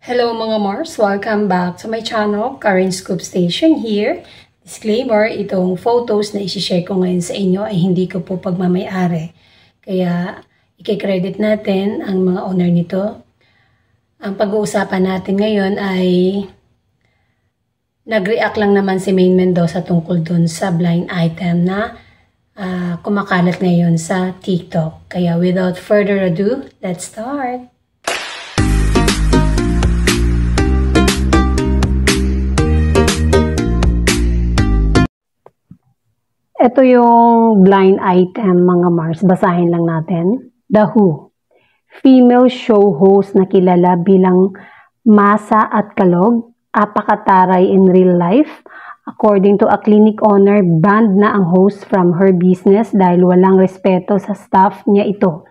Hello mga Mars! Welcome back to my channel, Karen Scoop Station here. Disclaimer, itong photos na isi-share ko ngayon sa inyo ay hindi ko po pagmamayari. Kaya i-credit natin ang mga owner nito. Ang pag-uusapan natin ngayon ay nag-react lang naman si Maine Mendoza tungkol dun sa blind item na kumakalat ngayon sa TikTok. Kaya without further ado, let's start! Ito yung blind item mga Mars. Basahin lang natin. The Who. Female show host na kilala bilang Masa at Kalog. Apakataray in real life. According to a clinic owner, banned na ang host from her business dahil walang respeto sa staff niya ito.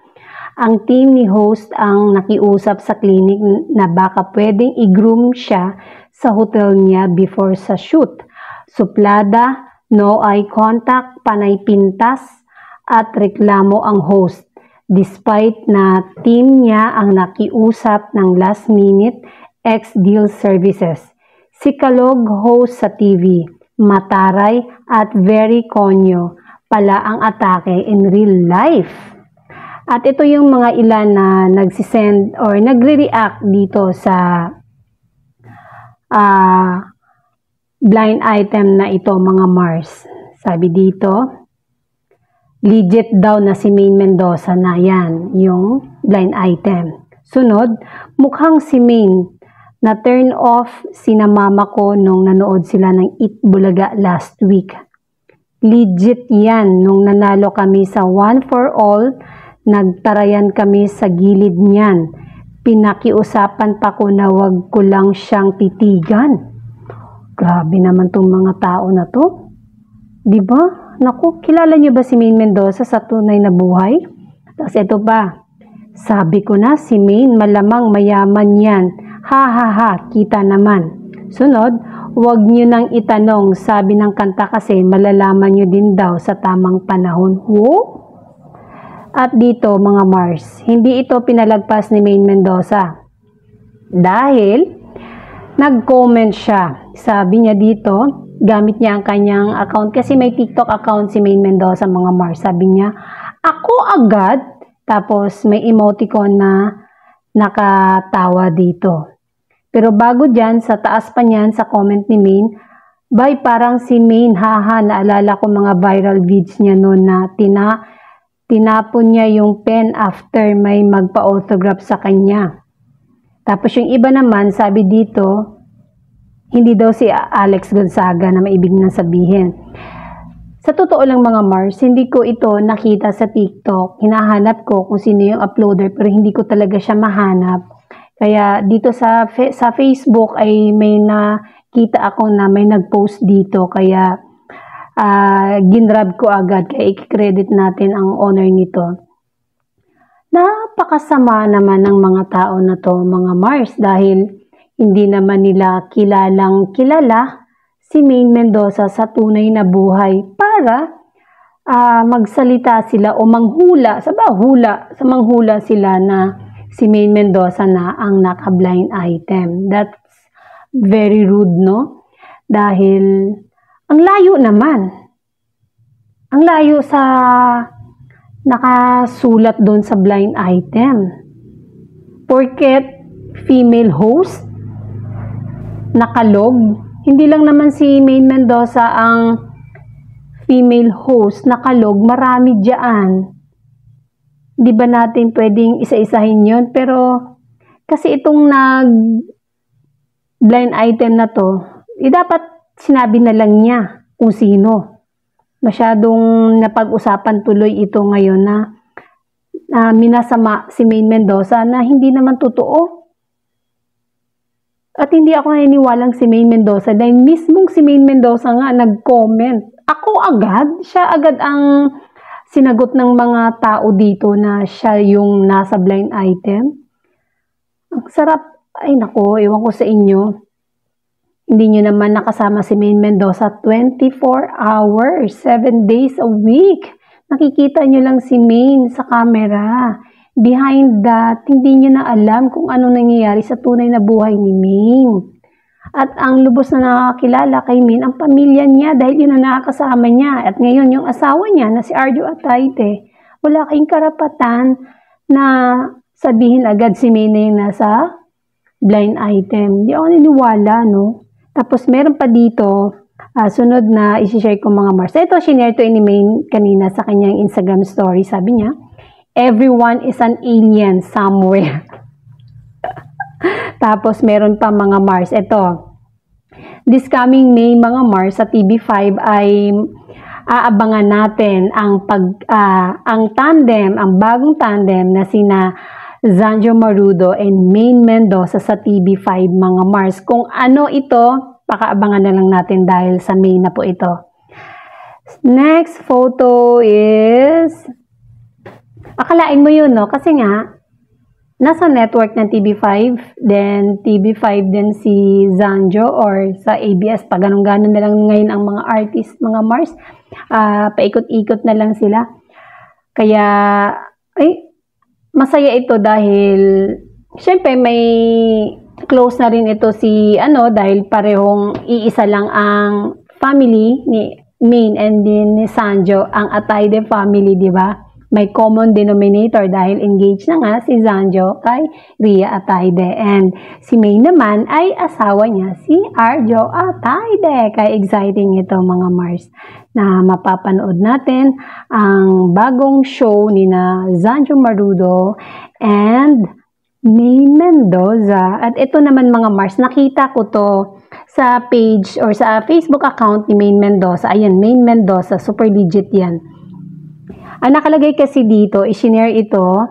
Ang team ni host ang nakiusap sa clinic na baka pwedeng i-groom siya sa hotel niya before sa shoot. Suplada, no eye contact, panay pintas, at reklamo ang host. Despite na team niya ang nakiusap ng last minute ex-deal services. Si Kalog host sa TV, mataray at very konyo pala ang atake in real life. At ito yung mga ilan na nagsisend or nagre-react dito sa blind item na ito mga Mars. Sabi dito, legit daw na si Maine Mendoza na yan, yung blind item. Sunod, mukhang si Maine na turn off sina mama ko nung nanood sila ng Eat Bulaga last week. Legit yan, nung nanalo kami sa One for All, nagtarayan kami sa gilid niyan. Pinakiusapan pa ko na wag ko lang siyang titigan. Grabe naman tong mga tao na to. Diba? Naku, kilala niyo ba si Maine Mendoza sa tunay na buhay? Tapos ito pa. Sabi ko na si Maine malamang mayaman yan. Ha ha ha, kita naman. Sunod, huwag niyo nang itanong. Sabi ng kanta kasi malalaman niyo din daw sa tamang panahon. Wow! At dito mga Mars, hindi ito pinalagpas ni Maine Mendoza. Dahil nag-comment siya. Sabi niya dito, gamit niya ang kanyang account. Kasi may TikTok account si Maine Mendoza mga Mars. Sabi niya, ako agad. Tapos may emoticon na nakatawa dito. Pero bago dyan, sa taas pa niyan, sa comment ni Maine, bay parang si Maine, haha, naalala ko mga viral vids niya noon na tinapon niya yung pen after may magpa-autograph sa kanya. Tapos yung iba naman, sabi dito, hindi daw si Alex Gonzaga na maibig nang sabihin. Sa totoo lang mga Mars, hindi ko ito nakita sa TikTok. Hinahanap ko kung sino yung uploader pero hindi ko talaga siya mahanap. Kaya dito sa Facebook ay may nakita ako na may nag-post dito. Kaya ginrab ko agad. Kaya i-credit natin ang owner nito. Napakasama naman ng mga tao na to mga Mars dahil hindi naman nila kilalang kilala si Maine Mendoza sa tunay na buhay para magsalita sila o manghula, manghula sila na si Maine Mendoza na ang naka-blind item. That's very rude, no? Dahil ang layo naman. Ang layo sa nakasulat doon sa blind item. Porket female host, nakalog. Hindi lang naman si Maine Mendoza ang female host, nakalog. Marami dyan. Di ba natin pwedeng isa-isahin yun? Pero kasi itong blind item na to, dapat sinabi na lang niya kung sino. Masyadong napag-usapan tuloy ito ngayon na minasama si Maine Mendoza na hindi naman totoo. At hindi ako naniniwalang si Maine Mendoza dahil mismong si Maine Mendoza nga nag-comment. Ako agad, siya agad ang sinagot ng mga tao dito na siya yung nasa blind item. Ang sarap, ay nako, ewan ko sa inyo. Hindi nyo naman nakasama si Maine Mendoza 24 hours, 7 days a week. Nakikita nyo lang si Maine sa camera. behind that, hindi niya na alam kung ano nangyayari sa tunay na buhay ni Maine. At ang lubos na nakakilala kay Maine, ang pamilya niya dahil yun ang nakakasama niya. At ngayon yung asawa niya na si Arjo Atayde, wala kayong karapatan na sabihin agad si Maine na yung nasa blind item. Di ako niniwala, no? Tapos meron pa dito, sunod na isi-share ko mga Mars. Ito, shinare to ni Maine kanina sa kanyang Instagram story. Sabi niya, everyone is an alien somewhere. Tapos meron pa mga Mars. Ito, this coming May mga Mars sa TV5 ay aabangan natin ang tandem, ang bagong tandem na sina Zanjo Marudo and Maine Mendoza sa TV5 mga Mars. Kung ano ito, pakaabangan na lang natin dahil sa May na po ito. Next photo is, akalain mo yun, no? Kasi nga, nasa network ng TV5, then TV5 din si Zanjo or sa ABS, pa ganun-ganun na lang ngayon ang mga artist, mga Mars, paikot-ikot na lang sila. Kaya, ay, masaya ito dahil, syempre may close na rin ito si, dahil parehong iisa lang ang family ni Maine and din ni Zanjo, ang Atayde family, di ba? May common denominator dahil engaged na nga si Zanjo kay Ria Atayde. And si Maine naman ay asawa niya si Arjo Atayde. Kaya exciting ito mga Mars na mapapanood natin ang bagong show ni na Zanjo Marudo and Maine Mendoza. At ito naman mga Mars, nakita ko to sa page or sa Facebook account ni Maine Mendoza. Ayan, Maine Mendoza, super legit yan. Ang nakalagay kasi dito, i-share ito,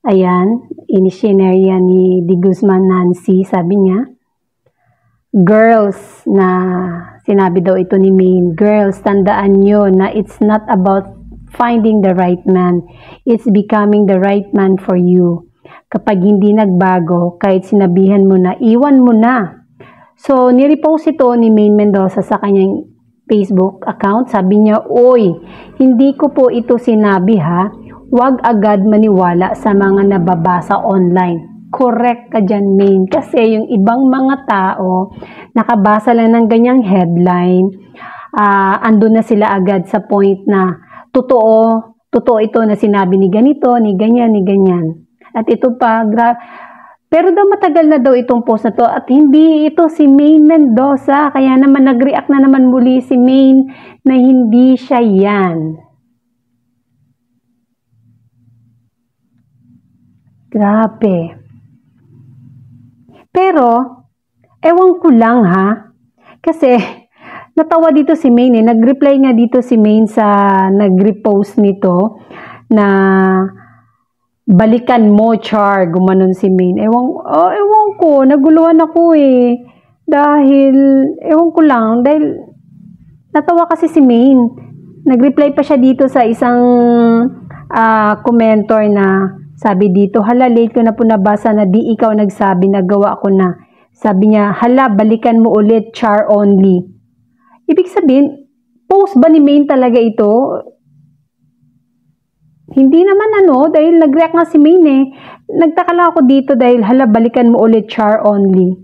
ayan, in-share yan ni Di Guzman Nancy, sabi niya, girls, na sinabi daw ito ni Maine, girls, tandaan nyo na it's not about finding the right man, it's becoming the right man for you. Kapag hindi nagbago, kahit sinabihan mo na, iwan mo na. So, nirepost ito ni Maine Mendoza sa kanyang Facebook account. Sabi niya, "Oy, hindi ko po ito sinabi ha. Huwag agad maniwala sa mga nababasa online." Correct ka dyan, Maine. Kasi yung ibang mga tao, nakabasa lang ng ganyang headline, andun na sila agad sa point na totoo ito na sinabi ni ganito, ni ganyan, ni ganyan. At ito pa, pero daw matagal na daw itong post na to at hindi ito si Maine Mendoza. Kaya naman nag-react na naman muli si Maine na hindi siya yan. Grabe. Pero, ewan ko lang ha. Kasi, natawa dito si Maine eh. Nag-reply nga dito si Maine sa nag-repost nito na balikan mo, Char, gumanon si Maine. Ewan ko, naguluhan ako eh. Dahil, ewan ko lang, dahil natawa kasi si Maine. Nag-reply pa siya dito sa isang commenter na sabi dito, hala, late ko na po nabasa na di ikaw nagsabi, nagawa ko na. Sabi niya, hala, balikan mo ulit, Char only. Ibig sabihin, post ba ni Maine talaga ito? Hindi naman dahil nag-react nga si Maine eh. Nagtaka lang ako dito dahil hala, balikan mo ulit, Char only.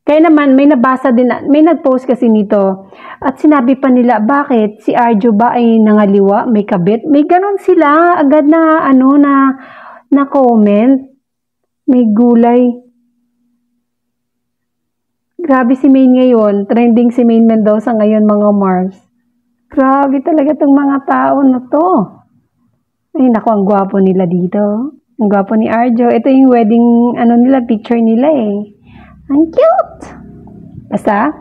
Kaya naman, may nabasa din, may nag-post kasi nito. At sinabi pa nila, bakit? Si Arjo ba ay nangaliwa? May kabit? May ganon sila, agad na, na comment. May gulay. Grabe si Maine ngayon. Trending si Maine Mendoza ngayon, mga Mars. Grabe talaga itong mga tao na to. Ay, naku, ang gwapo nila dito. Ang gwapo ni Arjo. Ito yung wedding, picture nila eh. Ang cute! Basta,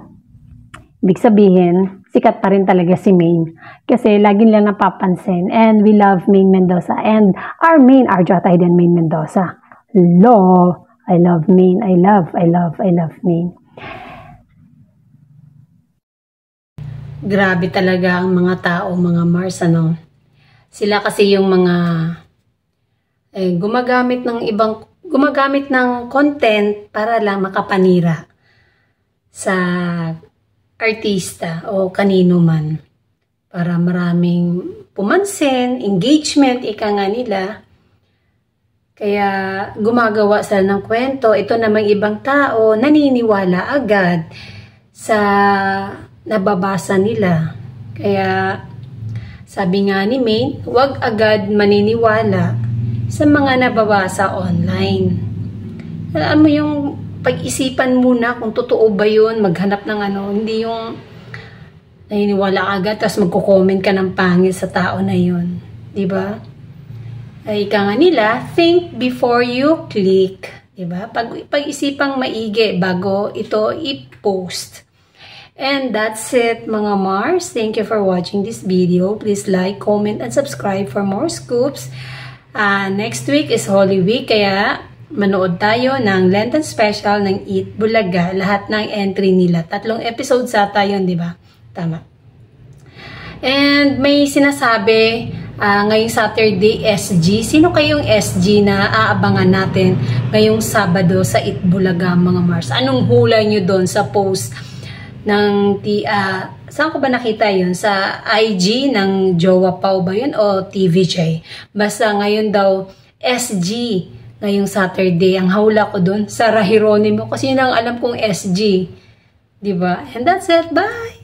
ibig sabihin, sikat pa rin talaga si Maine. Kasi lagi lang napapansin. And we love Maine Mendoza. And our Maine, Arjo Atayde and Maine Mendoza. Hello! I love Maine. I love Maine. Grabe talaga ang mga tao, mga Mars, Sila kasi yung mga gumagamit ng content para lang makapanira sa artista o kanino man. Para maraming pumansin, engagement, ika nga nila. Kaya gumagawa sila ng kwento. Ito namang ibang tao, naniniwala agad sa nababasa nila. Kaya sabi nga ni Maine, huwag agad maniniwala sa mga nababasa online. Alam mo yung pag-isipan muna kung totoo ba yun, maghanap ng hindi yung naniniwala agad tapos magko-comment ka ng pangit sa tao na yun. Diba? Ay ika nga nila, think before you click. Diba? Pag-isipang maigi bago ito i-post. And that's it mga Mars. Thank you for watching this video. Please like, comment, and subscribe for more scoops. Next week is Holy Week, kaya manood tayo ng Lenten special ng Eat Bulaga. Lahat ng entry nila. 3 episodes ata yun, di ba? Tama. And may sinasabi ngayong Saturday, SG. Sino kayong SG na aabangan natin ngayong Sabado sa Eat Bulaga, mga Mars? Anong hula nyo doon sa post ng saan ko ba nakita yun? Sa IG ng Jowa Pau ba yun? O TVJ? Basta ngayon daw, SG. Ngayong Saturday, ang hawla ko dun sa Rahironimo kasi yun ang alam kong SG. Diba? And that's it. Bye!